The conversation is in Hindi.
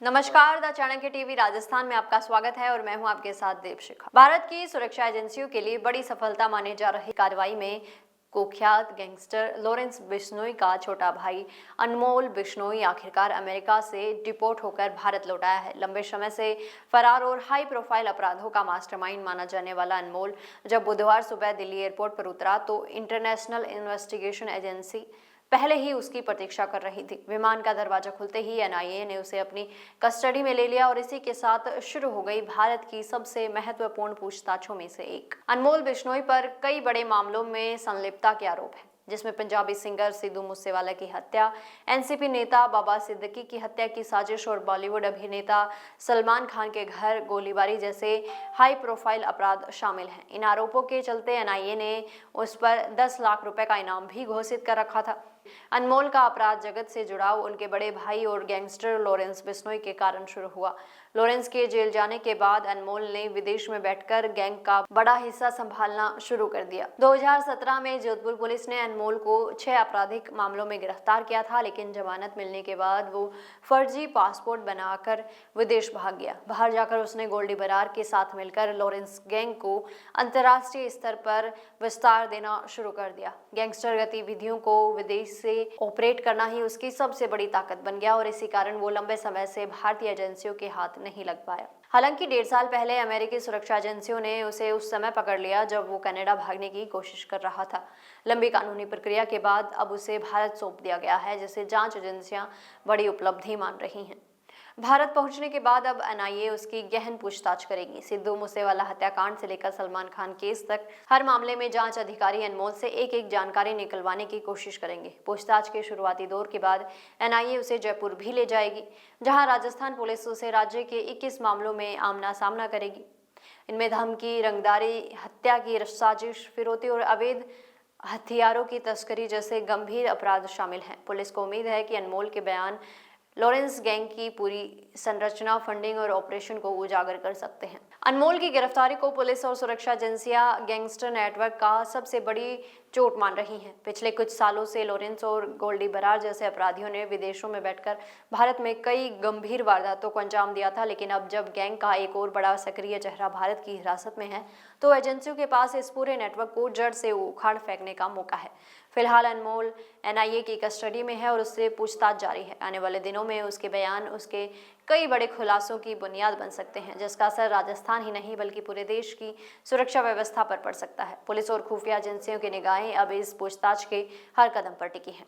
नमस्कार, द चाणक्य टीवी राजस्थान में आपका स्वागत है और मैं हूं आपके साथ देवशिखा। भारत की सुरक्षा एजेंसियों के लिए बड़ी सफलता माने जा रही कार्रवाई में कुख्यात गैंगस्टर लॉरेंस बिश्नोई का छोटा भाई अनमोल बिश्नोई आखिरकार अमेरिका से डिपोर्ट होकर भारत लौट आया है। लंबे समय से फरार और हाई प्रोफाइल अपराधों का मास्टरमाइंड माना जाने वाला अनमोल जब बुधवार सुबह दिल्ली एयरपोर्ट पर उतरा तो इंटरनेशनल इन्वेस्टिगेशन एजेंसी पहले ही उसकी प्रतीक्षा कर रही थी। विमान का दरवाजा खुलते ही एनआईए ने उसे अपनी कस्टडी में ले लिया और इसी के साथ शुरू हो गई भारत की सबसे महत्वपूर्ण पूछताछों में से एक। अनमोल बिश्नोई पर कई बड़े मामलों में संलिप्तता के आरोप हैं, जिसमें पंजाबी सिंगर सिद्धू मूसेवाला की हत्या, एनसीपी नेता बाबा सिद्दीकी की हत्या की साजिश और बॉलीवुड अभिनेता सलमान खान के घर गोलीबारी जैसे हाई प्रोफाइल अपराध शामिल हैं। इन आरोपों के चलते एनआईए ने उस पर 10 लाख रुपए का इनाम भी घोषित कर रखा था। अनमोल का अपराध जगत से जुड़ाव उनके बड़े भाई और गैंगस्टर लॉरेंस बिश्नोई के कारण शुरू हुआ। लॉरेंस के जेल जाने के बाद अनमोल ने विदेश में बैठकर गैंग का बड़ा हिस्सा संभालना शुरू कर दिया। 2017 में जोधपुर पुलिस ने अनमोल को 6 आपराधिक मामलों में गिरफ्तार किया था, लेकिन जमानत मिलने के बाद वो फर्जी पासपोर्ट बनाकर विदेश भाग गया। बाहर जाकर उसने गोल्डी बरार के साथ मिलकर लॉरेंस गैंग को अंतर्राष्ट्रीय स्तर पर विस्तार देना शुरू कर दिया। गैंगस्टर गतिविधियों को विदेश से ऑपरेट करना ही उसकी सबसे बड़ी ताकत बन गया और इसी कारण वो लंबे समय से भारतीय एजेंसियों के हाथ नहीं लग पाया। हालांकि 1.5 साल पहले अमेरिकी सुरक्षा एजेंसियों ने उसे उस समय पकड़ लिया जब वो कनाडा भागने की कोशिश कर रहा था। लंबी कानूनी प्रक्रिया के बाद अब उसे भारत सौंप दिया गया है, जिसे जांच एजेंसियां बड़ी उपलब्धि मान रही हैं। भारत पहुंचने के बाद अब एनआईए उसकी गहन पूछताछ करेगी। सिद्धू मूसेवाला हत्याकांड से लेकर सलमान खान केस तक हर मामले में जांच अधिकारी अनमोल से एक जानकारी निकलवाने की कोशिश करेंगे। पूछताछ के शुरुआती दौर के बाद एनआईए उसे जयपुर भी ले जाएगी, जहां राजस्थान पुलिस उसे राज्य के 21 मामलों में आमना सामना करेगी। इनमें धमकी, रंगदारी, हत्या की साजिश, फिरौती और अवैध हथियारों की तस्करी जैसे गंभीर अपराध शामिल हैं। पुलिस को उम्मीद है कि अनमोल के बयान लॉरेंस गैंग की पूरी संरचना, फंडिंग और ऑपरेशन को उजागर कर सकते हैं। अनमोल की गिरफ्तारी को पुलिस और सुरक्षा एजेंसियां गैंगस्टर नेटवर्क का सबसे बड़ी चोट मान रही हैं। पिछले कुछ सालों से लॉरेंस और गोल्डी बरार जैसे अपराधियों ने विदेशों में बैठकर भारत में कई गंभीर वारदातों को अंजाम दिया था, लेकिन अब जब गैंग का एक और बड़ा सक्रिय चेहरा भारत की हिरासत में है तो एजेंसियों के पास इस पूरे नेटवर्क को जड़ से उखाड़ फेंकने का मौका है। फिलहाल अनमोल एनआईए की कस्टडी में है और उससे पूछताछ जारी है। आने वाले दिनों में उसके बयान उसके कई बड़े खुलासों की बुनियाद बन सकते हैं, जिसका असर राजस्थान ही नहीं बल्कि पूरे देश की सुरक्षा व्यवस्था पर पड़ सकता है। पुलिस और खुफिया एजेंसियों की निगाहें अब इस पूछताछ के हर कदम पर टिकी हैं।